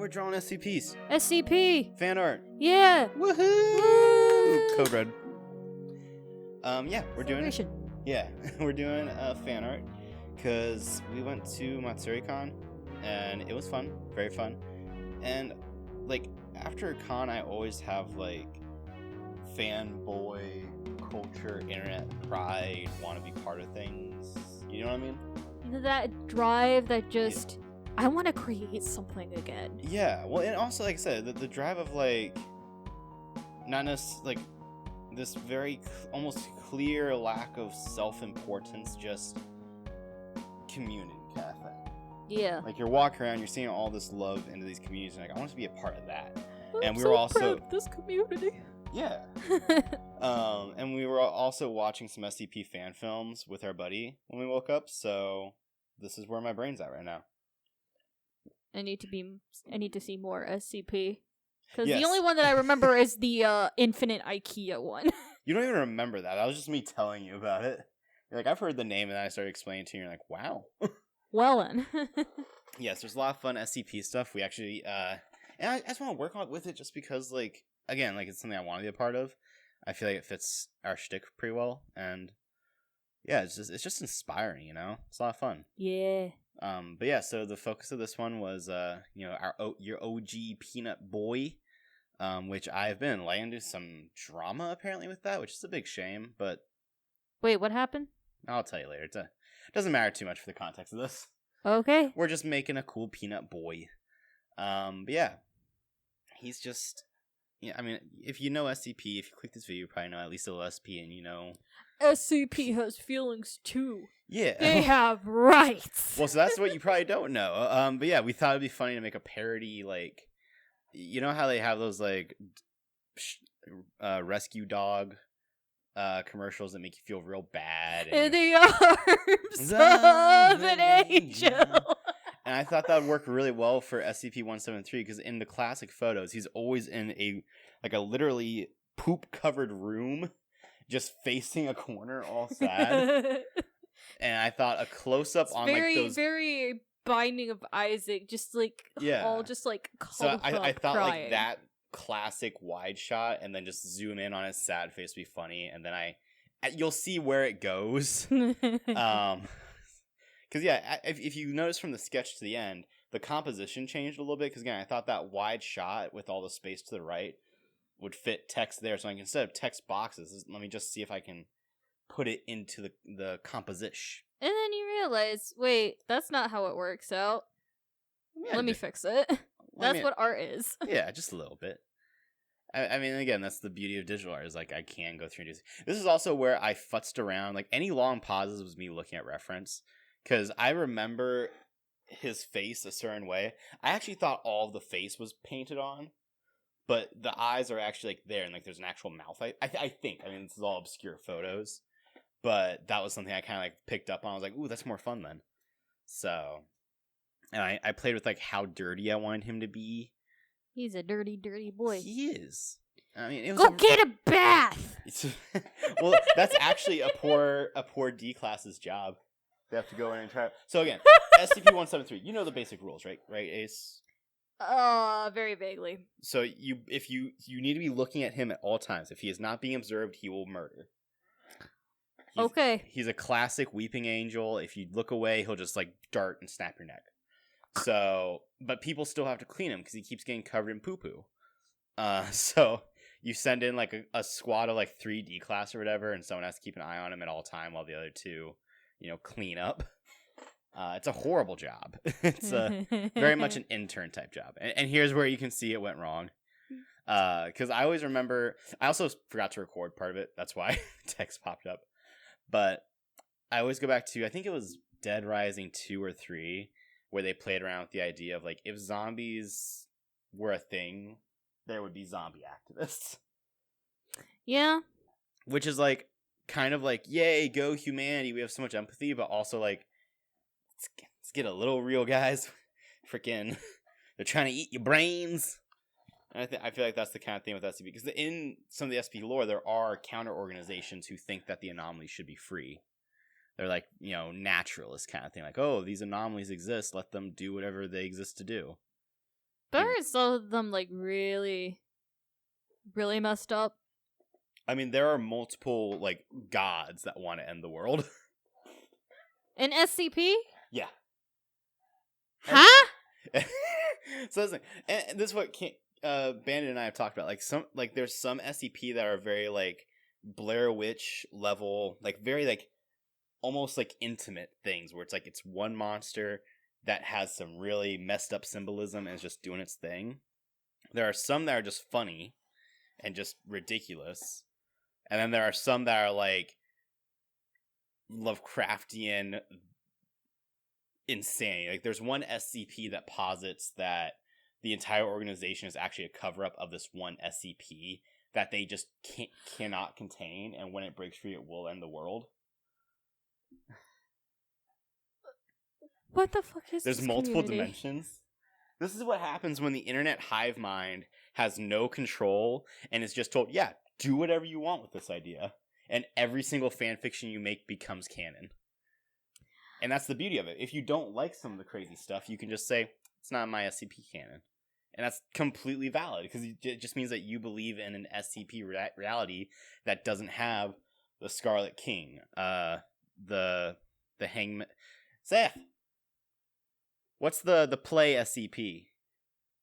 We're drawing SCPs. SCP! Fanart. Yeah! Woohoo! Woo! Code Red. Yeah, we're doing it. Celebration. Yeah, we're doing Fanart because we went to Matsuri Con and it was fun, very fun. And like after a con, I always have like fanboy culture, internet pride, want to be part of things. You know what I mean? You know, that drive that just... I want to create something again. Yeah, well, and also, like I said, the drive of, like, not necessarily, like, this very almost clear lack of self-importance, just community kind of thing. Yeah. Like, you're walking around, you're seeing all this love into these communities, and like, I want to be a part of that. I'm we were also proud of this community. Yeah. And we were also watching some SCP fan films with our buddy when we woke up, so this is where my brain's at right now. I need to see more SCP. Because Yes. the only one that I remember is the Infinite IKEA one. You don't even remember that. That was just me telling you about it. You're like, I've heard the name, and then I started explaining to you, and you're like, wow. Well then. Yes, there's a lot of fun SCP stuff. We actually, and I just want to work on with it just because, like, again, like, it's something I want to be a part of. I feel like it fits our shtick pretty well, and yeah, it's just inspiring, you know? It's a lot of fun. Yeah. But yeah, so the focus of this one was, your OG Peanut Boy, which I've been laying into some drama apparently with that, which is a big shame, but Wait, what happened? I'll tell you later. It doesn't matter too much for the context of this. Okay. We're just making a cool Peanut Boy. But yeah, he's just, yeah, I mean, if you know SCP, if you click this video, you probably know at least a little SP, and you know... SCP has feelings too. Yeah. They have rights. Well, so that's what you probably don't know. But yeah, we thought it'd be funny to make a parody, like, you know how they have those, like, rescue dog commercials that make you feel real bad. And the arms of an angel. And I thought that would work really well for SCP-173, because in the classic photos, he's always in a literally poop-covered room, just facing a corner, all sad. And I thought a close-up on, very, like, those... very Binding of Isaac, just, like, yeah. all just, like, So I thought, crying. like, that classic wide shot, and then just zoom in on his sad face would be funny, and then you'll see where it goes. Because, yeah, if you notice from the sketch to the end, the composition changed a little bit, because, again, I thought that wide shot with all the space to the right would fit text there. So like, instead of text boxes, let me just see if I can put it into the composition. And then you realize, wait, that's not how it works out. Yeah, Let me fix it. That's what art is. Yeah, just a little bit. I mean, again, that's the beauty of digital art, is like I can go through and do this is also where I futzed around. Like, any long pauses was me looking at reference, because I remember his face a certain way. I actually thought all of the face was painted on, but the eyes are actually like there, and like there's an actual mouth. I think. I mean, this is all obscure photos, but that was something I kind of like picked up on. I was like, ooh, that's more fun then. So, and I played with like how dirty I wanted him to be. He's a dirty, dirty boy. He is. I mean, it was Go get a bath. Well, that's actually a poor D class's job. They have to go in and try. So again, SCP-173. You know the basic rules, right? Right, Ace? Very vaguely. So you need to be looking at him at all times. If he is not being observed, he will murder. Okay. He's a classic weeping angel. If you look away, he'll just like dart and snap your neck. So, but people still have to clean him because he keeps getting covered in poo-poo. So you send in like a squad of like 3 D class or whatever, and someone has to keep an eye on him at all time while the other 2, clean up. It's a horrible job. It's very much an intern type job. And here's where you can see it went wrong. Because I always remember, I also forgot to record part of it. That's why text popped up. But I always go back to, I think it was Dead Rising 2 or 3, where they played around with the idea of like, if zombies were a thing, there would be zombie activists. Yeah. Which is like, kind of like, yay, go humanity. We have so much empathy, but also like, let's get a little real, guys. Freaking, they're trying to eat your brains. And I feel like that's the kind of thing with SCP, because in some of the SCP lore, there are counter organizations who think that the anomalies should be free. They're like, naturalist kind of thing. Like, oh, these anomalies exist. Let them do whatever they exist to do. But aren't some of them like really, really messed up? I mean, there are multiple like gods that want to end the world. In SCP? Yeah. Huh? So listen, and this is what Bandit and I have talked about. Like there's some SCP that are very like Blair Witch level, like very like almost like intimate things where it's like it's one monster that has some really messed up symbolism and is just doing its thing. There are some that are just funny and just ridiculous. And then there are some that are like Lovecraftian insanity. Like there's one SCP that posits that the entire organization is actually a cover-up of this one SCP that they just cannot contain, and when it breaks free it will end the world. What the fuck is There's this multiple community? dimensions. This is what happens when the internet hive mind has no control and is just told, yeah, do whatever you want with this idea. And every single fan fiction you make becomes canon. And that's the beauty of it. If you don't like some of the crazy stuff, you can just say, it's not my SCP canon. And that's completely valid, because it just means that you believe in an SCP reality that doesn't have the Scarlet King, the Hangman... Seth! What's the play SCP?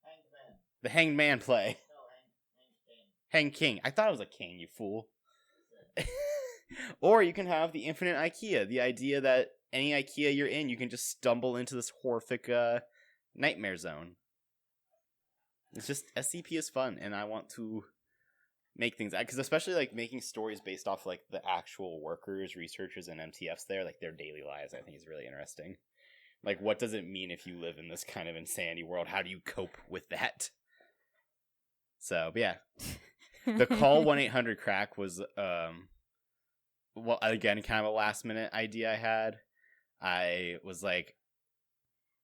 Hangman. The Hanged Man play. No, Hang King. I thought it was a king, you fool. Or you can have the infinite IKEA. The idea that any IKEA you're in, you can just stumble into this horrific nightmare zone. It's just, SCP is fun, and I want to make things, because especially like making stories based off like the actual workers, researchers, and MTFs there, like their daily lives, I think is really interesting. Like, what does it mean if you live in this kind of insanity world? How do you cope with that? So, but yeah. The call 1-800-CRACK was, well, again, kind of a last-minute idea I had. I was like,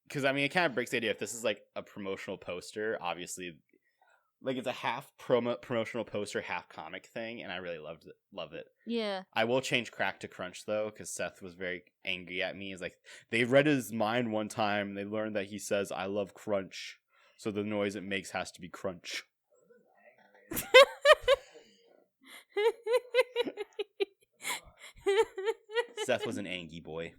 because, I mean, it kind of breaks the idea. If this is, like, a promotional poster, obviously, like, it's a half promotional poster, half comic thing, and I really love it. Yeah. I will change crack to crunch, though, because Seth was very angry at me. He's like, they read his mind one time, and they learned that he says, I love crunch, so the noise it makes has to be crunch. Seth was an angry boy.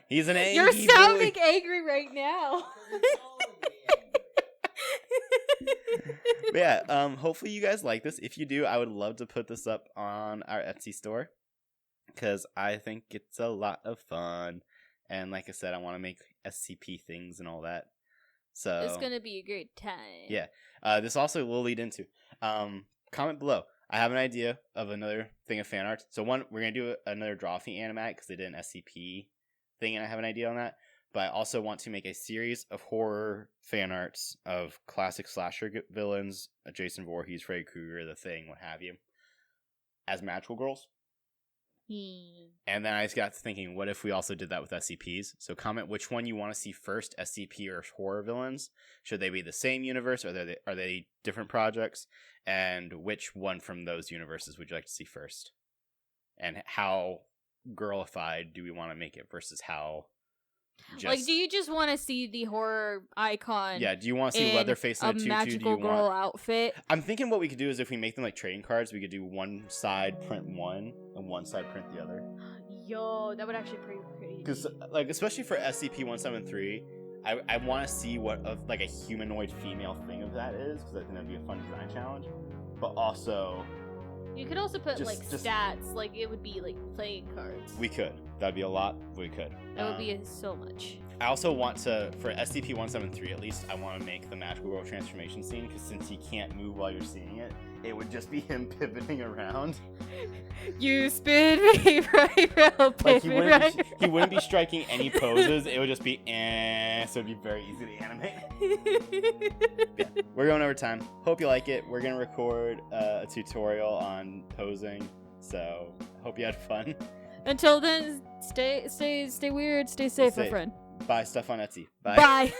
He's an angry boy. You're sounding angry right now. But yeah, hopefully you guys like this. If you do, I would love to put this up on our Etsy store, because I think it's a lot of fun. And like I said, I want to make SCP things and all that. So It's gonna be a great time. yeah. This also will lead into comment below. I have an idea of another thing of fan art. So one, we're gonna do another Drawfee animatic because they did an SCP thing, and I have an idea on that. But I also want to make a series of horror fan arts of classic slasher villains, Jason Voorhees, Freddy Krueger, The Thing, what have you, as magical girls. And then I just got to thinking, what if we also did that with SCPs? So comment which one you want to see first, SCP or horror villains. Should they be the same universe, or are they different projects? And which one from those universes would you like to see first? And how girlified do we want to make it versus how like, do you just want to see the horror icon? Yeah, do you want to see Leatherface in a tutu? Magical girl outfit? I'm thinking what we could do is if we make them like trading cards, we could do one side print one and one side print the other. Yo, that would actually be pretty crazy. Because like, especially for SCP-173, I want to see what like a humanoid female thing of that is, because I think that'd be a fun design challenge. But also, you could also put just stats, like it would be like playing cards. We could. That'd be a lot. We could. That would be so much. I also want to, for SCP-173 at least, I want to make the magical girl transformation scene, because since he can't move while you're seeing it, it would just be him pivoting around. You spin me right round, Like he wouldn't be striking any poses. It would just be so it'd be very easy to animate. Yeah, we're going over time. Hope you like it. We're gonna record a tutorial on posing, so hope you had fun. Until then, stay weird, stay safe, my friend. Buy stuff on Etsy. Bye. Bye.